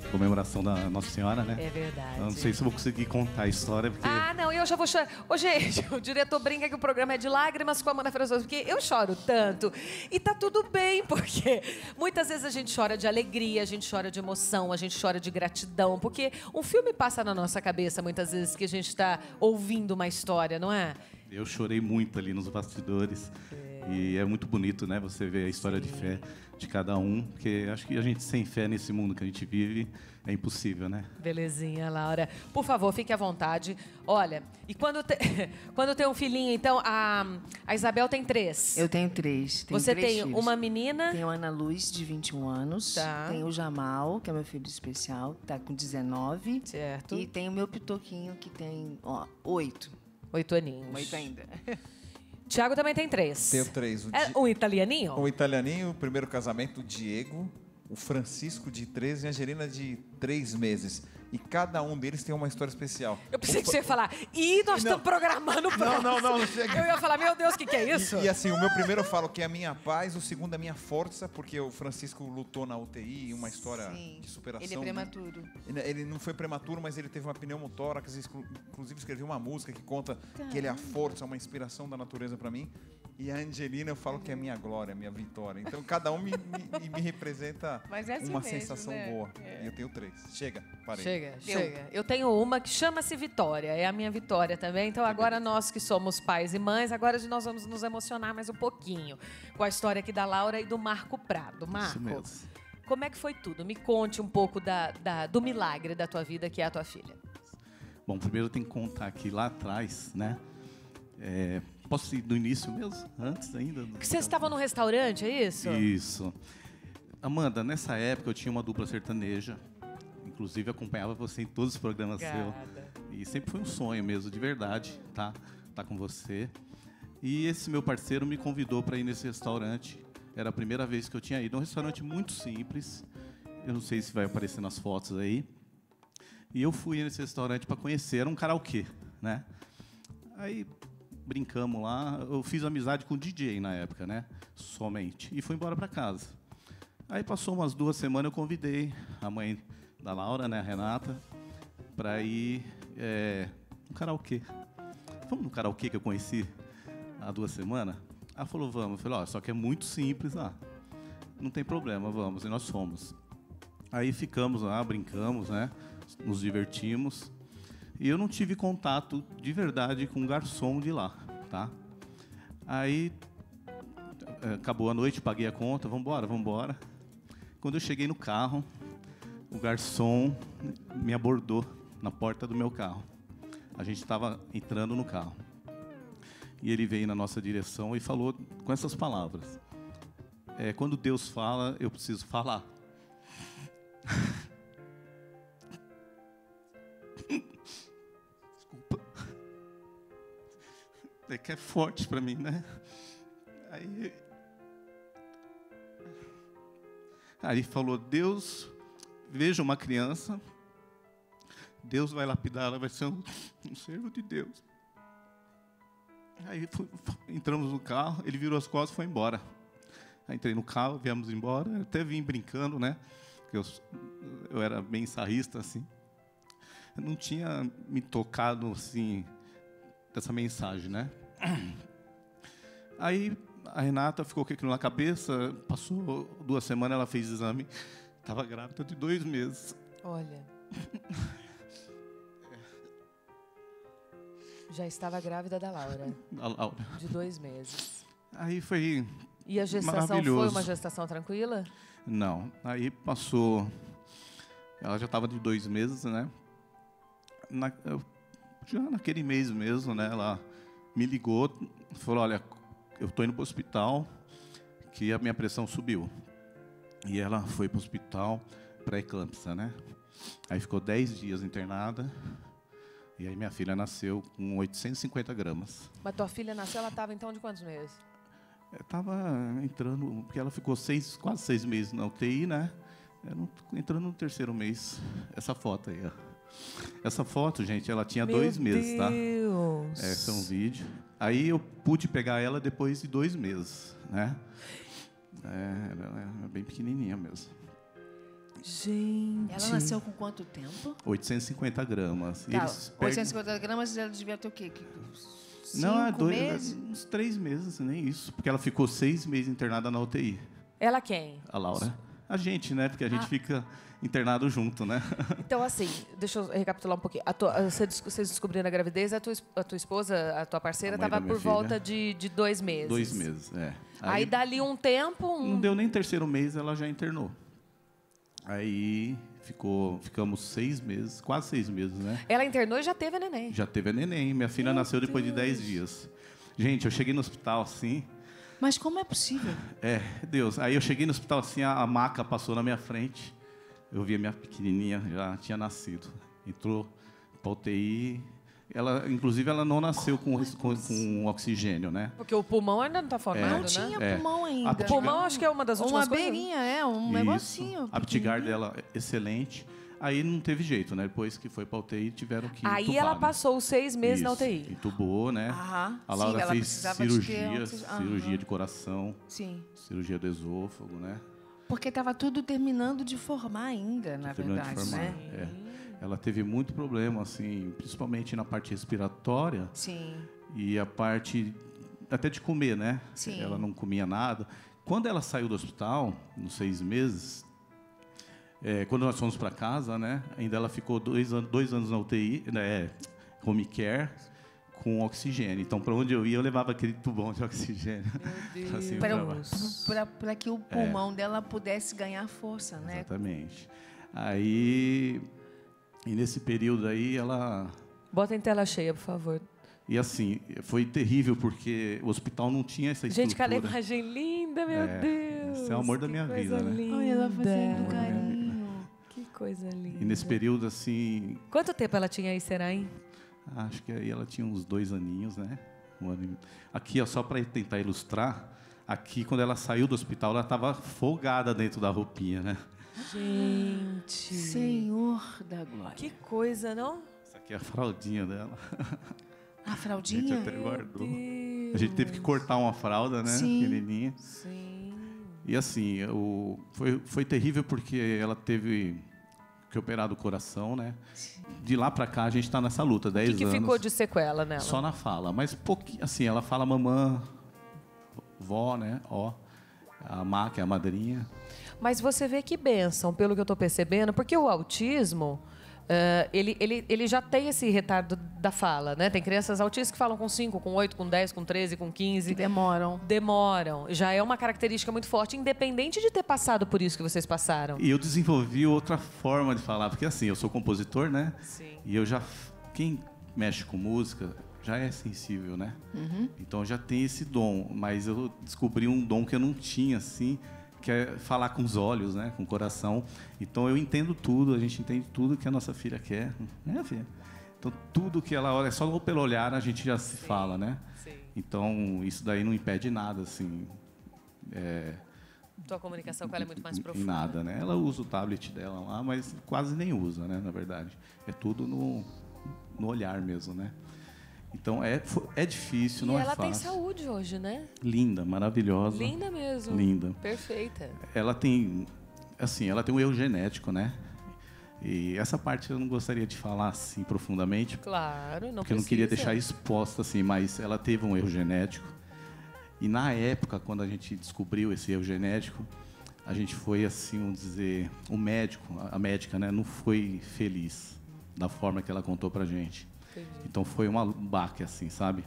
comemoração da Nossa Senhora, né? É verdade. Eu não sei se eu vou conseguir contar a história, porque... Não, eu já vou chorar. Ô, gente, o diretor brinca que o programa é de lágrimas com a Amanda Frazão, porque eu choro tanto. E tá tudo bem, porque muitas vezes a gente chora de alegria, a gente chora de emoção, a gente chora de gratidão, porque um filme passa na nossa cabeça, muitas vezes, que a gente tá ouvindo uma história, não é? Eu chorei muito ali nos bastidores. E é muito bonito, né? Você ver a história de fé de cada um, porque acho que a gente sem fé nesse mundo que a gente vive é impossível, né? Belezinha, Laura. Por favor, fique à vontade. Olha, e quando tem um filhinho, então, a Isabel tem 3. Eu tenho 3. Você 3 tem filhos. uma menina? Tenho a Ana Luz, de 21 anos. Tá. Tenho o Jamal, que é meu filho especial, que está com 19. Certo. E tenho o meu Pitoquinho, que tem 8. 8 aninhos. 8 ainda. Tiago também tem 3. Tenho 3. Um italianinho? O italianinho, o primeiro casamento, o Diego, o Francisco de 13 e a Angelina de 3 meses. E cada um deles tem uma história especial. Eu pensei que você ia falar, nós estamos programando o próximo. Não chega. Eu ia falar, meu Deus, o que é isso? E assim, o meu primeiro eu falo que é a minha paz, o segundo é a minha força, porque o Francisco lutou na UTI, uma história de superação. Ele é prematuro. Ele não foi prematuro, mas ele teve uma pneumotórax, inclusive escreveu uma música que conta que ele é a força, uma inspiração da natureza para mim. E a Angelina eu falo que é a minha glória, a minha vitória. Então cada um me representa Mas é assim uma mesmo, sensação né? boa. E eu tenho 3. Chega, parei. Chega. Eu tenho uma que chama-se Vitória, é a minha vitória também. Então agora nós que somos pais e mães, agora nós vamos nos emocionar mais um pouquinho com a história aqui da Laura e do Marco Prado. Marco, Isso mesmo. como é que foi tudo? Me conte um pouco do milagre da tua vida, que é a tua filha. Bom, primeiro eu tenho que contar aqui lá atrás, né? Posso ir do início mesmo? Antes ainda? Que vocês estavam num restaurante, é isso? Isso. Amanda, nessa época eu tinha uma dupla sertaneja. Inclusive acompanhava você em todos os programas seus. E sempre foi um sonho mesmo, de verdade, tá com você. E esse meu parceiro me convidou para ir nesse restaurante. Era a primeira vez que eu tinha ido. Um restaurante muito simples. Eu não sei se vai aparecer nas fotos aí. E eu fui nesse restaurante para conhecer. Era um karaokê, né? Aí brincamos lá. Eu fiz amizade com o DJ na época, né? Somente. E fui embora para casa. Aí passou umas 2 semanas, eu convidei a mãe da Laura, né, a Renata, para ir no karaokê. Vamos no karaokê que eu conheci há 2 semanas? Ela falou, vamos. Eu falei, só que é muito simples lá. Não tem problema, vamos. E nós fomos. Aí ficamos lá, brincamos, né? Nos divertimos. E eu não tive contato de verdade com o garçom de lá, tá? Aí acabou a noite, paguei a conta, vamos embora. Quando eu cheguei no carro, o garçom me abordou na porta do meu carro. A gente estava entrando no carro. E ele veio na nossa direção e falou com essas palavras. Quando Deus fala, eu preciso falar. Desculpa. É que é forte para mim, né? Aí ele falou, Deus, veja uma criança, Deus vai lapidar, ela vai ser um servo de Deus. Aí entramos no carro, ele virou as costas e foi embora. Aí entrei no carro, viemos embora, até vim brincando, né? Porque eu era bem sarrista, assim. Eu não tinha me tocado, assim, dessa mensagem, né? Aí a Renata ficou com aquilo na cabeça, passou 2 semanas, ela fez exame, estava grávida de 2 meses. Olha. Já estava grávida da Laura. A Laura. De 2 meses. Aí foi E a gestação foi uma gestação tranquila? Não. Aí passou... Ela já estava de 2 meses, né? Já naquele mês mesmo, né? Ela me ligou, falou, olha, eu estou indo para o hospital, que a minha pressão subiu. E ela foi para o hospital para eclâmpsia, né? Aí ficou 10 dias internada. E aí minha filha nasceu com 850 gramas. Mas tua filha nasceu, ela estava então de quantos meses? Estava entrando, porque ela ficou quase 6 meses na UTI, né? Entrando no 3º mês. Essa foto aí, ó. Essa foto, gente, ela tinha 2 meses, tá? Meu Deus! Esse é um vídeo. Aí eu pude pegar ela depois de 2 meses, né? Ela é bem pequenininha mesmo. Gente... Ela nasceu com quanto tempo? 850 gramas. Tá, 850 gramas, ela devia ter o quê? 5 Não, meses? uns 3 meses, nem isso. Porque ela ficou 6 meses internada na UTI. Ela quem? A Laura. A gente, né? Porque a gente fica internado junto, né? Então, assim, deixa eu recapitular um pouquinho. Vocês descobriram a gravidez, a tua esposa, a tua parceira, estava por volta de 2 meses. 2 meses, Aí dali um tempo... Não deu nem 3º mês, ela já internou. Aí ficamos 6 meses, quase 6 meses, né? Ela internou e já teve a neném. Já teve a neném. Minha filha nasceu depois de 10 dias. Gente, eu cheguei no hospital assim... Mas como é possível? Deus. Aí eu cheguei no hospital assim, a maca passou na minha frente. Eu vi a minha pequenininha, já tinha nascido. Entrou para UTI. Inclusive, ela não nasceu com oxigênio, né? Porque o pulmão ainda não está formado, Não tinha né? pulmão ainda. O pulmão acho que é uma das últimas Uma coisas. beirinha, um negocinho. A aptigar dela excelente. Aí não teve jeito, né? Depois que foi para UTI, tiveram que Aí entubar, ela né? passou os 6 meses na Isso, UTI. entubou, né? Aham. A Laura Sim, ela fez precisava de ter cirurgia de coração, Sim. cirurgia do esôfago, né? Porque estava tudo terminando de formar ainda, na Terminando de verdade, formar, né? é. Ela teve muito problema, assim, principalmente na parte respiratória Sim. e a parte até de comer, né? Sim. Ela não comia nada. Quando ela saiu do hospital, nos 6 meses, quando nós fomos para casa, né? Ainda ela ficou 2 anos na UTI, né? Home care, com oxigênio. Então, para onde eu ia, eu levava aquele tubão de oxigênio. Assim, Para que o pulmão dela pudesse ganhar força, né? Exatamente. Aí, e nesse período aí, ela... Bota em tela cheia, por favor. E assim, foi terrível, porque o hospital não tinha essa estrutura. Gente, que imagem linda, meu Deus. Esse é o amor da minha vida, né? Linda. Olha ela fazendo carinho. Que coisa linda. E nesse período, assim... Quanto tempo ela tinha aí, será, hein? Acho que aí ela tinha uns 2 aninhos, né? Aqui, ó, só para tentar ilustrar, aqui, quando ela saiu do hospital, ela estava folgada dentro da roupinha, né? Gente. Senhor da glória. Que coisa, não? Essa aqui é a fraldinha dela. A A gente fraldinha? até guardou. A gente teve que cortar uma fralda, né? Sim. Pequenininha. Sim. E assim, foi terrível porque ela teve que operar do coração, né? De lá para cá a gente está nessa luta, 10 anos. O que ficou de sequela nela? Só na fala, mas pouquinho, assim, ela fala mamã, vó, né? Ó, a má, que é a madrinha. Mas você vê que bênção, pelo que eu estou percebendo, porque o autismo, ele já tem esse retardo da fala, né? Tem crianças autistas que falam com 5, com 8, com 10, com 13, com 15. Que demoram. Demoram. Já é uma característica muito forte, independente de ter passado por isso que vocês passaram. E eu desenvolvi outra forma de falar, porque assim, eu sou compositor, né? Sim. E quem mexe com música já é sensível, né? Então eu já tenho esse dom, mas eu descobri um dom que eu não tinha, assim, que é falar com os olhos, né? Com o coração. Então eu entendo tudo, a gente entende tudo que a nossa filha quer, né, filha? Então tudo que ela olha, só pelo olhar a gente já se fala, né? Sim. Então isso daí não impede nada, assim. Tua comunicação com ela é muito mais Em profunda. nada, né? Ela usa o tablet dela lá, mas quase nem usa, né? Na verdade, é tudo no olhar mesmo, né? Então é difícil, não é fácil. E ela tem saúde hoje, né? Linda, maravilhosa. Linda mesmo. Linda. Perfeita. Ela tem, assim, ela tem um erro genético, né? E essa parte eu não gostaria de falar assim profundamente, Claro, não porque eu não queria deixar exposta assim, mas ela teve um erro genético. E na época, quando a gente descobriu esse erro genético, a gente foi assim, vamos dizer, o médico, a médica, né, não foi feliz da forma que ela contou pra gente. Entendi. Então foi um baque assim, sabe?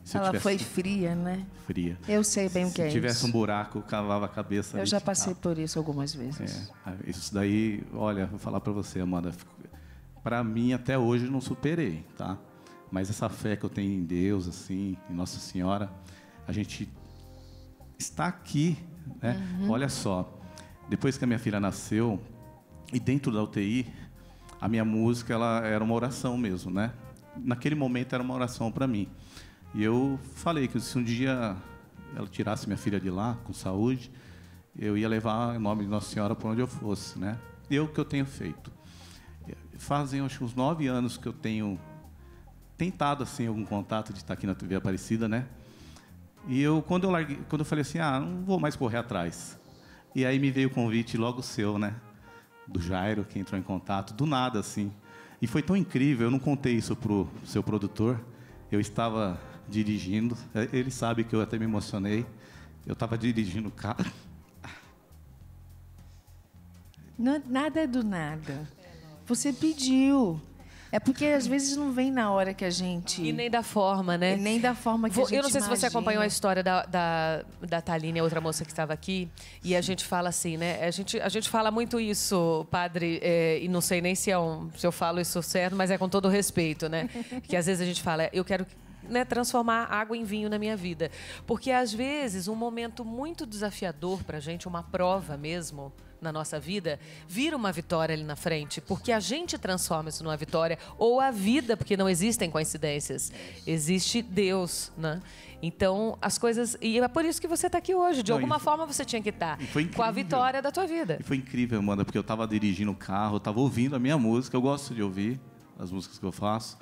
Se eu Ela tivesse- foi fria, né? fria. Eu sei bem o que é Se tivesse isso. um buraco, eu cavava a cabeça. Eu ali, já ficava. passei por isso algumas vezes. Isso daí, olha, vou falar para você, Amanda, para mim até hoje eu não superei, tá? Mas essa fé que eu tenho em Deus, assim, em Nossa Senhora, a gente está aqui, né? Olha só, depois que a minha filha nasceu e dentro da UTI, a minha música ela era uma oração mesmo, né? Naquele momento era uma oração para mim. E eu falei que se um dia ela tirasse minha filha de lá com saúde, eu ia levar em nome de Nossa Senhora para onde eu fosse, né? E o que eu tenho feito. Fazem, acho que uns 9 anos que eu tenho tentado, assim, algum contato de estar aqui na TV Aparecida, né? E quando eu falei assim, não vou mais correr atrás. E aí me veio o convite logo seu, né? Do Jairo, que entrou em contato, do nada, assim. E foi tão incrível, eu não contei isso pro seu produtor. Eu estava dirigindo, ele sabe que eu até me emocionei. Eu estava dirigindo o carro. Nada é do nada. Você pediu. É porque às vezes não vem na hora que a gente... E nem da forma, né? E nem da forma que a gente Eu não sei se você imagina. acompanhou a história da Thaline, a outra moça que estava aqui, e a gente fala assim, né? A gente fala muito isso, padre, e não sei nem se eu falo isso certo, mas é com todo respeito, né? Que às vezes a gente fala, eu quero, né, transformar água em vinho na minha vida. Porque às vezes um momento muito desafiador para a gente, uma prova mesmo, na nossa vida, vira uma vitória ali na frente, porque a gente transforma isso numa vitória, ou a vida, porque não existem coincidências, existe Deus, né? Então, as coisas... E é por isso que você está aqui hoje. De alguma forma, você tinha que estar com a vitória da tua vida. E foi incrível, Amanda, porque eu estava dirigindo o carro, eu estava ouvindo a minha música, eu gosto de ouvir as músicas que eu faço.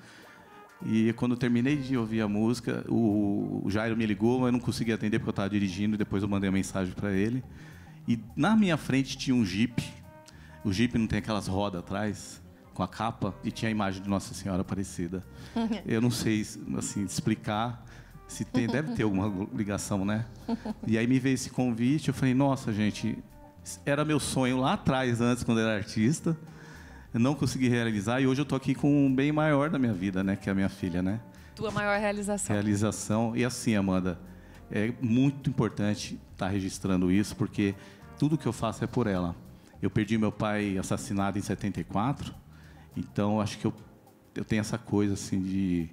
E quando eu terminei de ouvir a música, o Jairo me ligou, mas eu não consegui atender porque eu estava dirigindo, e depois eu mandei a mensagem para ele. E na minha frente tinha um Jeep. O Jeep não tem aquelas rodas atrás, com a capa, e tinha a imagem de Nossa Senhora Aparecida. Eu não sei assim, explicar se tem, deve ter alguma ligação, né? E aí me veio esse convite, eu falei, nossa, gente, era meu sonho lá atrás, antes, quando eu era artista. Eu não consegui realizar, e hoje eu estou aqui com um bem maior da minha vida, né? Que é a minha filha, né? Tua maior realização. Realização. E assim, Amanda, é muito importante estar registrando isso, porque tudo que eu faço é por ela. Eu perdi meu pai assassinado em 74, então acho que eu tenho essa coisa assim de...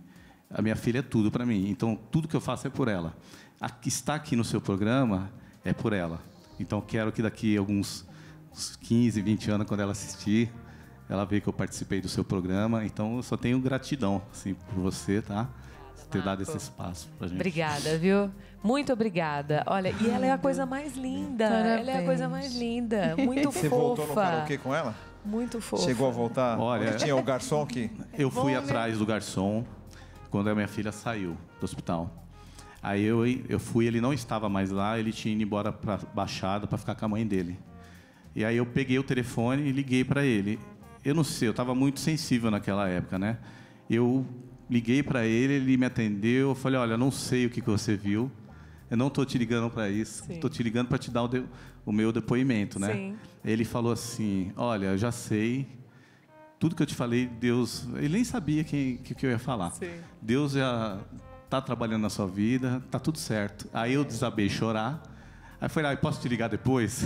A minha filha é tudo para mim, então tudo que eu faço é por ela. Estar aqui no seu programa é por ela. Então quero que daqui a alguns 15, 20 anos, quando ela assistir, ela vê que eu participei do seu programa. Então eu só tenho gratidão assim, por você, tá? Ter dado esse espaço pra gente. Obrigada, viu? Muito obrigada. Olha, e ela é a coisa mais linda. Parabéns. Ela é a coisa mais linda. Muito fofa. Você voltou no karaokê com ela? Muito fofa. Chegou a voltar? Olha, tinha o garçom que... Eu fui atrás do garçom quando a minha filha saiu do hospital. Aí eu fui, ele não estava mais lá, ele tinha ido embora para Baixada para ficar com a mãe dele. E aí eu peguei o telefone e liguei para ele. Eu não sei, eu estava muito sensível naquela época, né? Eu liguei para ele, ele me atendeu, eu falei, olha, não sei o que você viu, eu não estou te ligando para isso, estou te ligando para te dar o meu depoimento, né? Sim. Ele falou assim, olha, eu já sei, tudo que eu te falei, Deus... Ele nem sabia que eu ia falar. Sim. Deus já está trabalhando na sua vida, está tudo certo. Aí eu desabei chorar, aí falei, posso te ligar depois?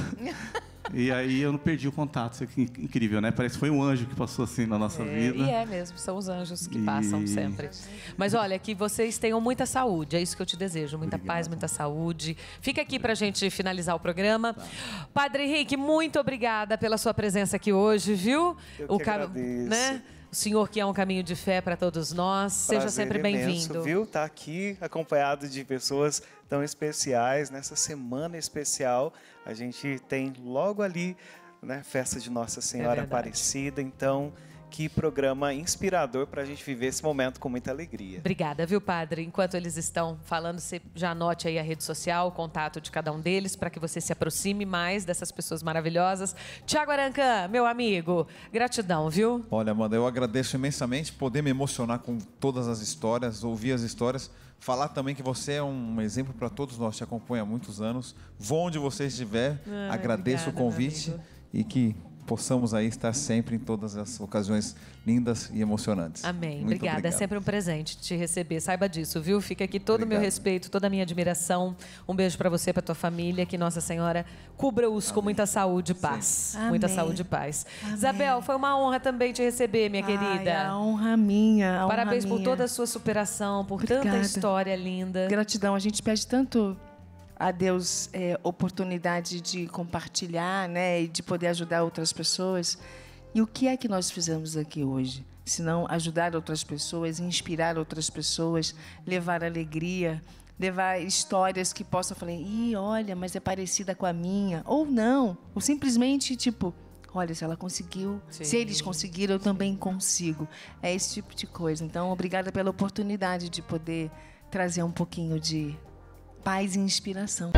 E aí eu não perdi o contato. Isso é incrível, né? Parece que foi um anjo que passou assim na nossa vida. E é mesmo, são os anjos que passam sempre. Mas olha, que vocês tenham muita saúde, é isso que eu te desejo. Muita paz, muita saúde. Fica aqui pra gente finalizar o programa. Tá. Padre Henrique, muito obrigada pela sua presença aqui hoje, viu? Eu que agradeço. Né? O senhor que é um caminho de fé para todos nós. Seja sempre bem-vindo. Viu? Tá aqui acompanhado de pessoas tão especiais. Nessa semana especial, a gente tem logo ali, né, festa de Nossa Senhora Aparecida. Então, que programa inspirador para a gente viver esse momento com muita alegria. Obrigada, viu, padre? Enquanto eles estão falando, você já anote aí a rede social, o contato de cada um deles, para que você se aproxime mais dessas pessoas maravilhosas. Tiago Arancan, meu amigo, gratidão, viu? Olha, Amanda, eu agradeço imensamente poder me emocionar com todas as histórias, ouvir as histórias, falar também que você é um exemplo para todos nós, te acompanha há muitos anos. Vou onde você estiver, agradeço obrigada, o convite e que possamos aí estar sempre em todas as ocasiões lindas e emocionantes. Amém. Muito obrigada. obrigado. É sempre um presente te receber. Saiba disso, viu? Fica aqui todo o meu respeito, toda a minha admiração. Um beijo para você, para tua família. Que Nossa Senhora cubra-os com muita saúde e paz. Muita saúde e paz. Amém. Isabel, foi uma honra também te receber, minha querida. A honra minha. A Parabéns honra por minha. toda a sua superação, por tanta história linda. Gratidão. A gente pede tanto a Deus oportunidade de compartilhar, né, e de poder ajudar outras pessoas. E o que é que nós fizemos aqui hoje? Se não ajudar outras pessoas, inspirar outras pessoas, levar alegria, levar histórias que possam falar, olha, mas é parecida com a minha. Ou não, ou simplesmente, tipo, olha, se ela conseguiu, se eles conseguiram, eu também consigo. É esse tipo de coisa. Então, obrigada pela oportunidade de poder trazer um pouquinho de paz e inspiração.